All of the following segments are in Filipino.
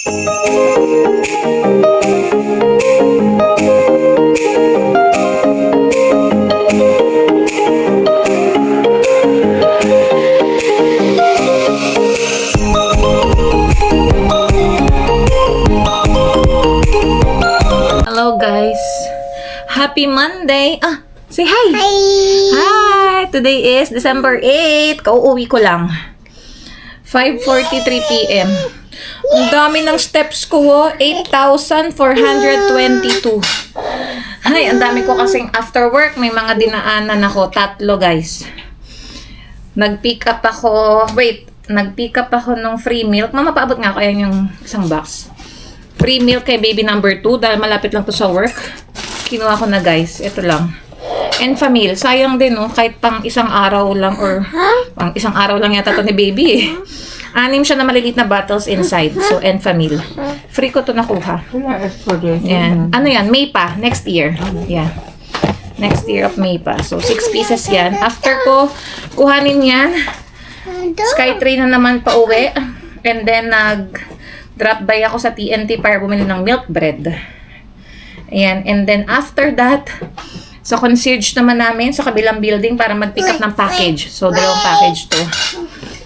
Hello guys. Happy Monday. Say hi. Hi! Hi. Today is December 8. Kauuwi ko lang. 5:43 PM. Ang dami ng steps ko, 8,422. Ay, ang dami ko kasing after work, may mga dinaanan ako. 3 guys. Nag-pick up ako ng free milk. Mama, paabot nga kaya yung isang box. Free milk kay baby number 2 dahil malapit lang to sa work. Kinuha ko na guys. Ito lang. Enfamil. Sayang din kahit pang isang araw lang or pang isang araw lang yata to ni baby eh. 6 siya na maliliit na bottles inside. So, Enfamil. Free ko to nakuha. Yan. Ano yan? May pa. Next year. Yeah. Next year of May pa. So, 6 pieces yan. After ko kuhanin yan, Skytrain na naman pa uwi. And then, drop by ako sa TNT para bumili ng milk bread. Ayan. And then, after that, sa concierge naman namin sa kabilang building para mag-pick up ng package. So, 2 package to.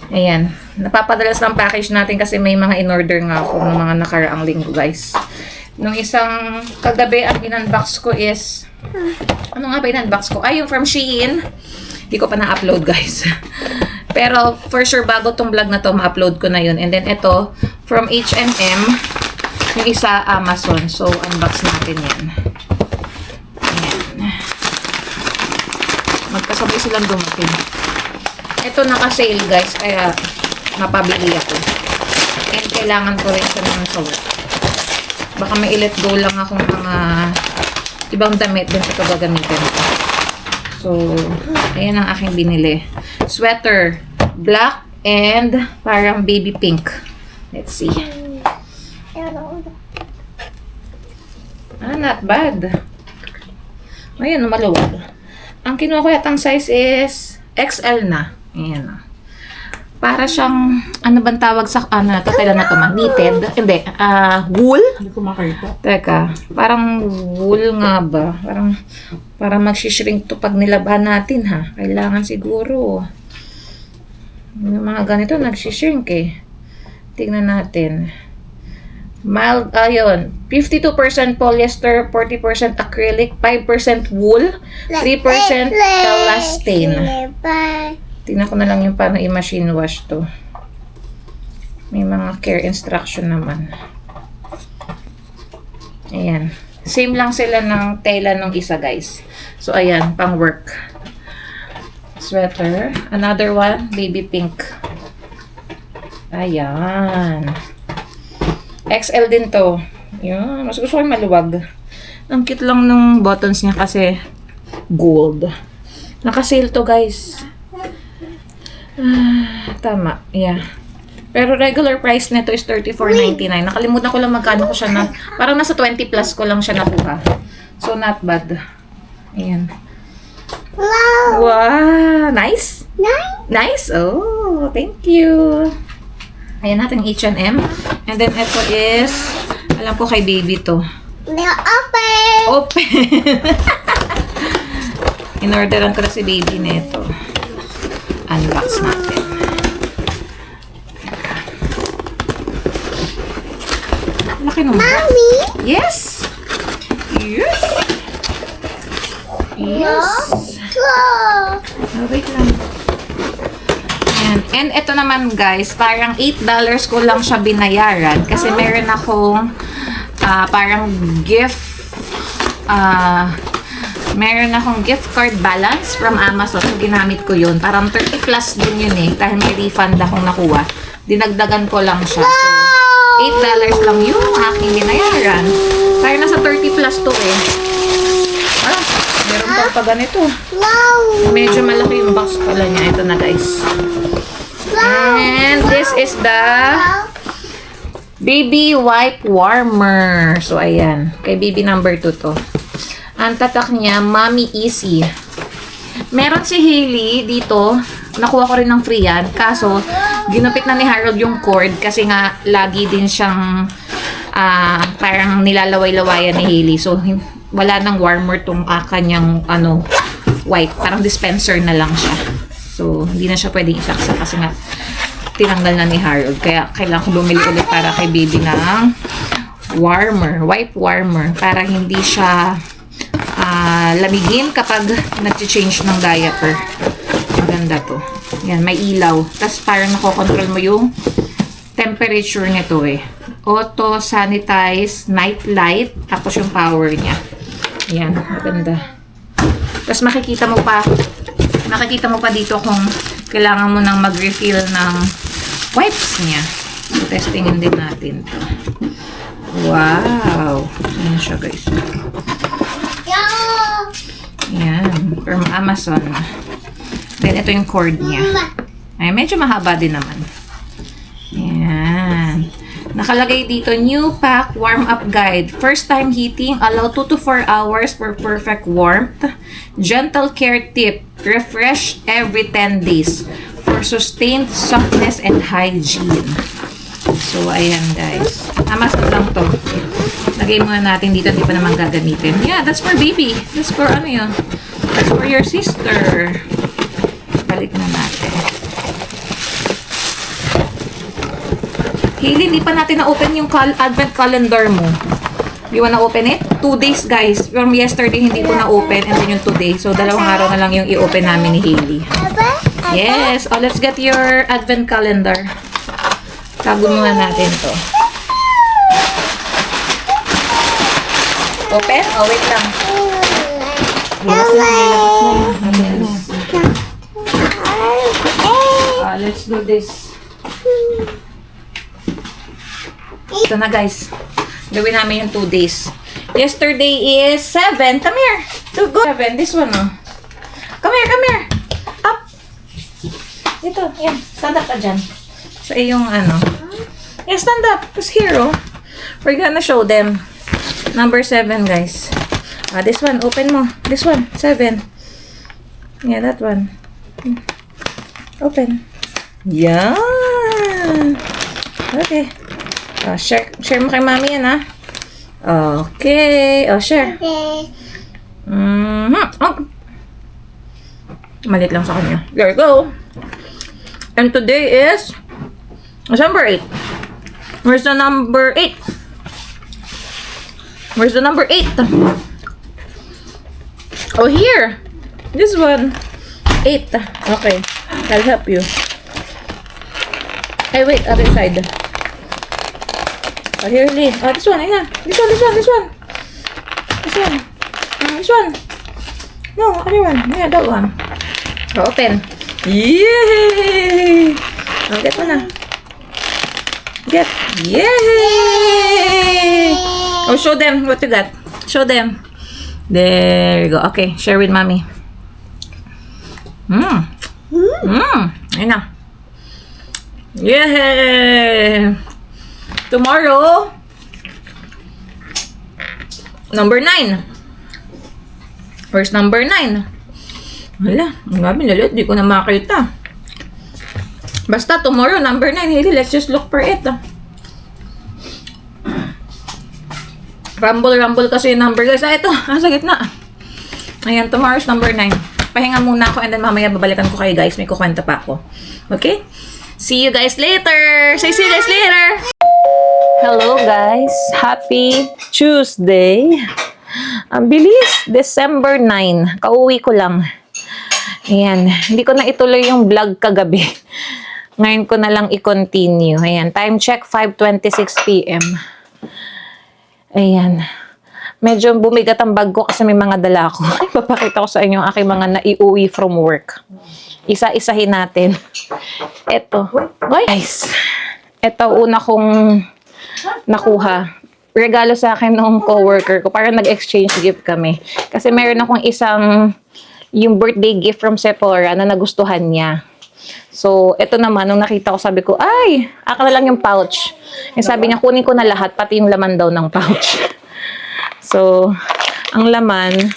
Ayan. Napapadalas ng package natin kasi may mga in-order nga ako ng mga nakaraang linggo, guys. Nung isang kagabi, ang in-unbox ko is... Ano nga ba in-unbox ko? Yung from Shein. Hindi ko pa na-upload, guys. Pero, for sure, bago tong vlog na to, ma-upload ko na yun. And then, ito, from H&M. Yung isa, Amazon. So, unbox natin yan. Ayan. Magkasabay silang dumating. Ito naka-sale, guys. Kaya, mapabili ako. And kailangan ko rin siya naman sa work. Baka may i-let go lang akong mga ibang damit din sa ito gagamitin ko. So, ayan ang aking binili. Sweater. Black and parang baby pink. Let's see. Not bad. Ayan, maluwag. Ang kinuha ko yatang size is XL na. Ayan. Para siyang, ano bang tawag sa, ito, kailan na ito ma? Knitted? Hindi, wool? Hindi ko makita. Teka, parang wool nga ba? Parang mag-shrink to pag nilaban natin ha. Kailangan siguro. Yung mga ganito, nag-shrink eh. Tingnan natin. Mild, ayun. 52% polyester, 40% acrylic, 5% wool, 3% elastane. Tingnan ko na lang yung paano i-machine wash to. May mga care instruction naman. Ayan. Same lang sila ng tela ng isa, guys. So, ayan. Pang work. Sweater. Another one. Baby pink. Ayan. XL din to. Ayan. Mas gusto ko yung maluwag. Ang cute lang ng buttons niya kasi gold. Naka-sale to, guys. Tama. Yeah. Pero regular price nito is $34.99. Nakalimutan ko lang magkano ko siya na. Parang nasa 20 plus ko lang siya nakuha. So, not bad. Ayan. Wow! Wow! Nice? Nice? Nice? Oh, thank you. Ayan natin H&M. And then, ito is, alam ko kay baby to. Open! Open! In-orderan ko na si baby nito. Unbox natin. Laki nung box. Mommy? Yes! Yes! Yes! Wow! Wait lang. Ayan. And ito naman guys, parang $8 ko lang siya binayaran kasi meron akong parang meron akong gift card balance from Amazon. So, ginamit ko yun. Parang 30 plus din yun eh. Dahil may refund akong nakuha. Dinagdagan ko lang siya. So, $8 lang yung aking binayaran. Kaya nasa 30 plus to eh. Meron pa ganito. Wow! Medyo malaki yung box pala niya. Ito na guys. And this is the baby wipe warmer. So, ayan. Kay baby number 2 to. Ang tatak niya, Mommy Easy. Meron si Hailey dito. Nakuha ko rin ng free yan. Kaso, ginupit na ni Harold yung cord kasi nga lagi din siyang parang nilalaway-lawayan ni Hailey. So, wala nang warmer tong kanyang wipe. Parang dispenser na lang siya. So, hindi na siya pwedeng isaksa kasi nga tinanggal na ni Harold. Kaya kailangan ko bumili ulit para kay baby ng warmer, wipe warmer, para hindi siya lamigin kapag nag-change ng diaper. Maganda to. Yan, may ilaw. Tapos parang nakokontrol mo yung temperature nito eh. Auto sanitize, night light, tapos yung power niya. Yan, maganda. Tapos makikita mo pa dito kung kailangan mo nang mag-refill ng wipes niya. So, testingin din natin to. Wow! Ayan siya, guys. Yan. From Amazon. Then, ito yung cord niya. Ay, medyo mahaba din naman. Yan. Nakalagay dito, new pack warm-up guide. First time heating, allow 2 to 4 hours for perfect warmth. Gentle care tip, refresh every 10 days for sustained softness and hygiene. So, ayan guys. Amazon lang to. Lagay muna natin dito, hindi pa naman gagamitin. Yeah, that's for baby. That's for ano yun? That's for your sister. Balik na natin. Hailey, hindi pa natin na-open yung advent calendar mo. You wanna open it? 2 days, guys. From yesterday, hindi ko na-open. And then yung today. So, 2 araw na lang yung i-open namin ni Hailey. Yes. Oh, let's get your advent calendar. Tago muna natin to. Open? Oh, wait lang. Let's do this. Ito na guys. Gawin namin yung 2 days. Yesterday is 7. Come here. To go. 7. This one, oh. Come here. Up. Dito. Yan. Stand up ka dyan. So, yung Yeah, stand up. Because here, oh. We're gonna show them. Number 7, guys. This one. Open mo. This one. 7. Yeah, that one. Open. Yeah. Okay. Share mo kay mami yan, ha? Okay. Share. Oh. Malit lang sa kanya. There you go. And today is December 8. Where's the number 8? Where's the number 8? Oh, here. This one. 8. Okay. I'll help you. Hey, wait. Other side. Oh, here, Lee. Oh, this one. Ayan. This one. This one. No, other one. Yeah, that one. Oh, open. Yay! Oh, get mo na. Get. Yay! Oh, show them what you got. Show them. There you go. Okay, share with mommy. Ayun na. Yay! Tomorrow, number 9. Where's number 9? Wala, ang gabi lalit, di ko na makita. Basta tomorrow, number 9. Hailey, let's just look for it. Rumble kasi yung number, guys. Ito, sa gitna. Ayan, tomorrow's number 9. Pahinga muna ako and then mamaya babalikan ko kayo, guys. May kukwenta pa ako. Okay? See you guys later! See you guys later! Hello guys! Happy Tuesday! Ang bilis! December 9. Kauwi ko lang. Ayan. Hindi ko na ituloy yung vlog kagabi. Ngayon ko na lang i-continue. Ayan. Time check, 5:26 p.m. Ayan. Medyo bumigat ang bag ko kasi may mga dala ko. Papakita ko sa inyo ang aking mga naiuwi from work. Isa-isahin natin. Ito. Guys. Ito una kong nakuha. Regalo sa akin ng coworker ko. Parang nag-exchange gift kami. Kasi meron akong yung birthday gift from Sephora na nagustuhan niya. So, ito naman, nung nakita ko, sabi ko, ay, akin na lang yung pouch. Yung sabi niya, kunin ko na lahat, pati yung laman daw ng pouch. So, ang laman,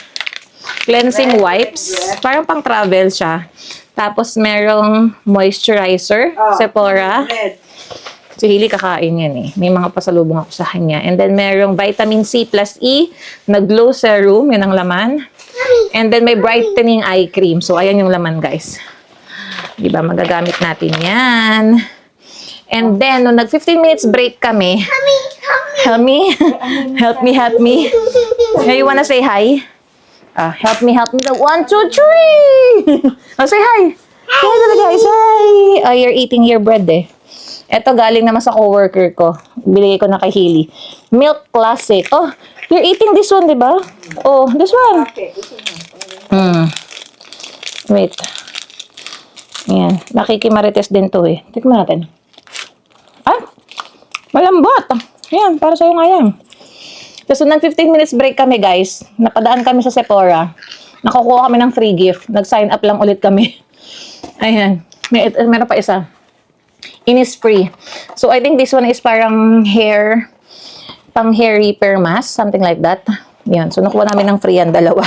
cleansing wipes. Parang pang travel siya. Tapos, merong moisturizer, Sephora. Si Hili kakain yan eh. May mga pasalubong ako sa kanya. And then merong vitamin C plus E na glow serum. Yun ang laman. And then may brightening eye cream. So ayan yung laman guys. Diba? Magagamit natin yan. And then, nung nag 15 minutes break kami. Help me? Help me, help me. Hey, you wanna say hi? Help me. The 1, 2, 3! Oh, say hi! Hi to the guys, hi! Oh, you're eating your bread eh. Ito, galing naman sa coworker ko. Binigay ko na kay Hili. Milk Classic. Oh, you're eating this one, di ba? Oh, this one. Wait. Ayan. Nakikimarites din to eh. Tikman natin. Malambot. Ayan, para sa'yo nga yan. So, nag 15 minutes break kami, guys. Napadaan kami sa Sephora. Nakukuha kami ng free gift. Nag-sign up lang ulit kami. Ayan. Meron pa isa. Innisfree. So, I think this one is parang pang hair repair mask. Something like that. Ayan. So, nakuha namin ng free yan, dalawa.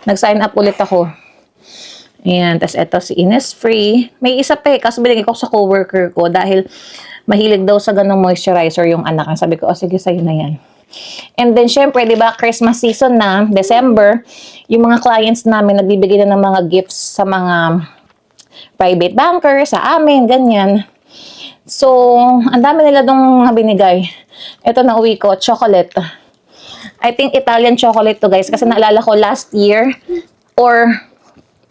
Nag-sign up ulit ako. Ayan. Tapos, eto si Innisfree. May isa pa eh. Kaso binigay ko sa coworker ko dahil mahilig daw sa ganong moisturizer yung anak. Sabi ko, sige, sa'yo na yan. And then, syempre, di ba, Christmas season na, December, yung mga clients namin nagbibigay na ng mga gifts sa mga private banker, sa amin, ganyan. So, ang dami nila dong mga binigay. Ito na uwi ko, chocolate. I think Italian chocolate to guys, kasi naalala ko last year, or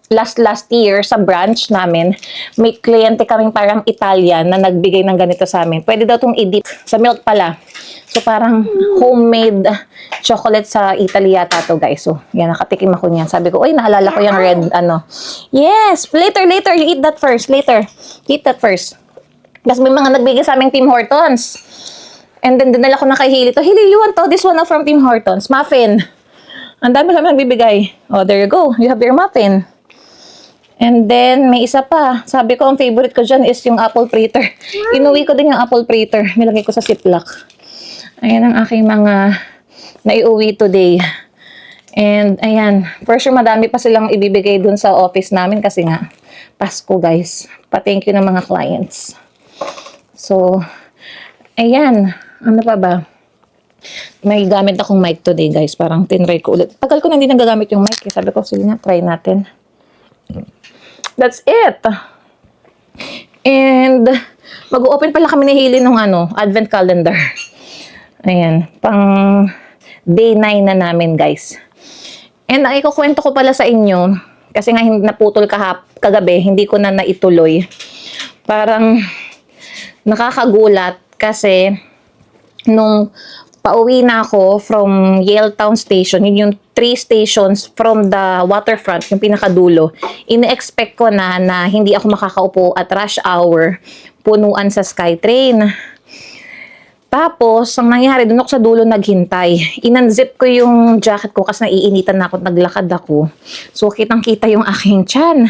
last year sa branch namin, may kliyente kaming parang Italian na nagbigay ng ganito sa amin. Pwede daw itong i-dip sa milk pala. So, parang homemade chocolate sa Italy yata to guys. So, yan, nakatikim ako niyan. Sabi ko, oy, naalala ko yung red, Yes! Later, you eat that first. Later. Eat that first. Tapos may mga nagbigay sa aming Tim Hortons. And then, dinala ko na kay Hili to. Hili, you want to? This one na from Tim Hortons. Muffin. Ang dami kami nagbibigay. Oh, there you go. You have your muffin. And then, may isa pa. Sabi ko, ang favorite ko dyan is yung apple fritter. Inuwi ko din yung apple fritter. Nilagay ko sa Ziploc. Ayan ang aking mga naiuwi today. And, ayan. For sure, madami pa silang ibibigay dun sa office namin kasi nga, Pasko, guys. Pa-thank you ng mga clients. So, ayan. Ano pa ba? May gamit akong mic today, guys. Parang tinry ko ulit. Tagal ko na hindi nagagamit yung mic. Sabi ko, sige nga, try natin. That's it. And, mag-open pala kami ni Hili ng advent calendar. Ayan, pang day 9 na namin, guys. And, ang ikukwento ko pala sa inyo, kasi nga naputol kagabi, hindi ko na naituloy. Parang, nakakagulat kasi, nung pauwi na ako from Yale Town Station, yun yung 3 stations from the waterfront, yung pinakadulo. Ine-expect ko na hindi ako makakaupo at rush hour, punuan sa SkyTrain. Tapos, ang nangyari, doon ako sa dulo naghintay. Inunzip ko yung jacket ko kasi naiinitan na ako at naglakad ako. So, kitang-kita yung aking tiyan.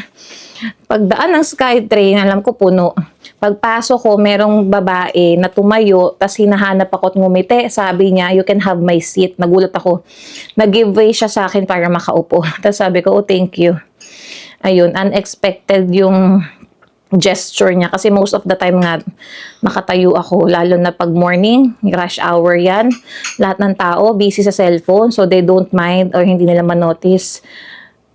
Pagdaan ng SkyTrain, alam ko puno. Pagpasok ko, merong babae na tumayo, tas hinahanap ako at ngumiti. Sabi niya, you can have my seat. Nagulat ako. Nag-give way siya sa akin para makaupo. Tapos sabi ko, oh, thank you. Ayun, unexpected yung gesture niya. Kasi most of the time nga, makatayo ako. Lalo na pag morning, rush hour yan. Lahat ng tao, busy sa cellphone. So they don't mind or hindi nila manotice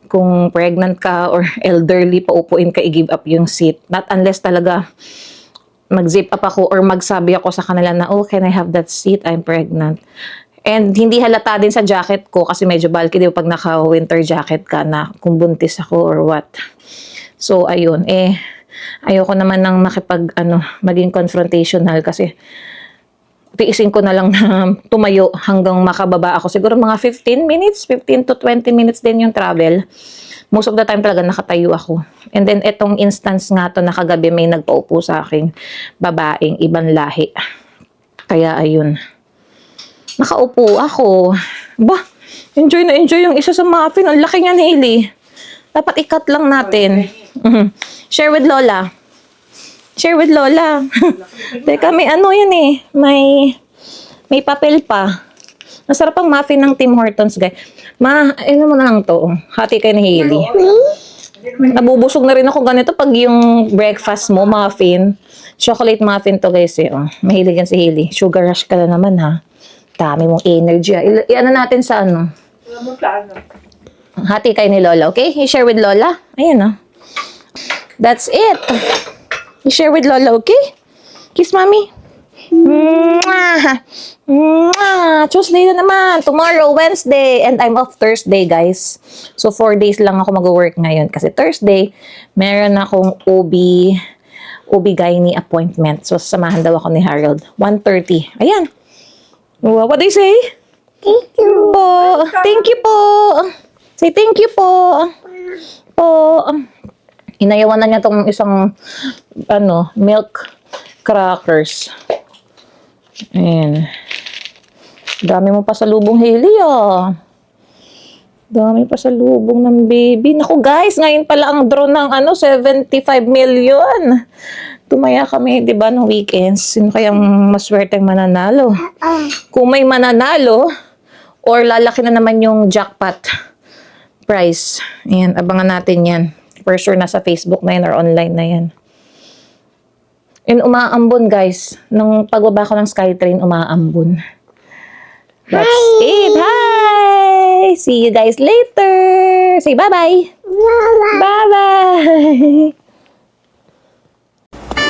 kung pregnant ka or elderly, paupuin ka, i-give up yung seat. Not unless talaga mag-zip up ako or magsabi ako sa kanila na, oh, can I have that seat? I'm pregnant. And hindi halata din sa jacket ko kasi medyo bulky din pag naka-winter jacket ka na kung buntis ako or what. So, ayun. Ayoko naman ng maging confrontational kasi tiisin ko na lang na tumayo hanggang makababa ako. Siguro mga 15 to 20 minutes din yung travel. Most of the time talaga nakatayo ako. And then, etong instance nga to na kagabi may nagpaupo sa aking babaeng ibang lahi. Kaya, ayun. Nakaupo ako. Bah, enjoy na enjoy yung isa sa muffin. Ang laki niya ni Ili. Dapat i-cut lang natin. Share with Lola. Share with Lola. Teka, may yan eh. May papel pa. Masarap ang muffin ng Tim Hortons, guys. Ma, mo na lang to. Hati kayo ni Hailey. Nabubusog na rin ako ganito pag yung breakfast mo, muffin. Chocolate muffin to guys eh. Oh. Mahilig yan si Hailey. Sugar rush ka na naman ha. Dami mong energy ha. I-ano natin sa ano? Hati kayo ni Lola, okay? I-share with Lola. Ayan oh. That's it. I-share with Lola, okay? Kiss mommy. Mwah! Mwah! Tuesday na naman. Tomorrow, Wednesday. And I'm off Thursday, guys. So, 4 days lang ako mag-work ngayon. Kasi Thursday, meron akong OB-GYN appointment. So, samahan daw ako ni Harold. 1:30. Ayan. What do you say? Thank you. Po. Thank you po. Say thank you po. Po. Inayawan na niya tong isang milk crackers. Ayan. Dami mo pa sa lubong, Hailey, ah. Dami pa sa lubong ng baby. Naku, guys, ngayon pala ang draw ng 75 million. Tumaya kami, di ba, no weekends. Sino kayang maswerteng mananalo? Kung may mananalo, or lalaki na naman yung jackpot price. Ayan, abangan natin yan. For sure, nasa Facebook na yan or online na yan. And umaambon, guys. Nung pagbaba ko ng Skytrain, umaambon. That's it. Hi! See you guys later. Say bye-bye. Bye-bye.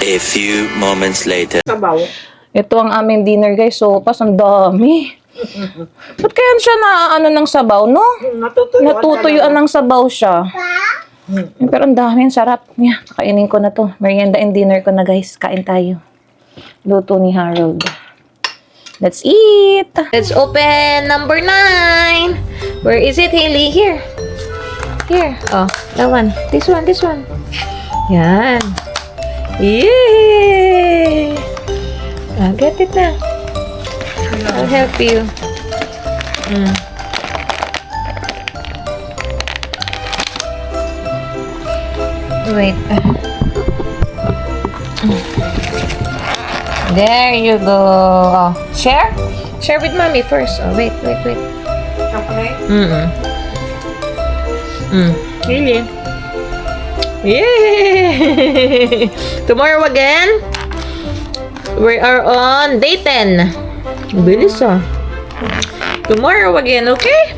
A few moments later. Sabaw. Ito ang aming dinner, guys. Sopas, ang dami. Ba't kaya siya ng sabaw, no? Natutuyuan ng sabaw siya. Pero ang dami, ang sarap. Yeah, kakainin ko na to. Merienda and dinner ko na, guys. Kain tayo. Luto ni Harold. Let's eat! Let's open number 9. Where is it, Hailey? Here. Here. Oh, that one. This one, this one. Yan. Yay! I'll get it na. I'll help you. Wait. There you go. Oh, share? Share with mommy first. Oh, wait. Okay? Really? Yay! Tomorrow again, we are on day 10. Bilis ah. Tomorrow again, okay?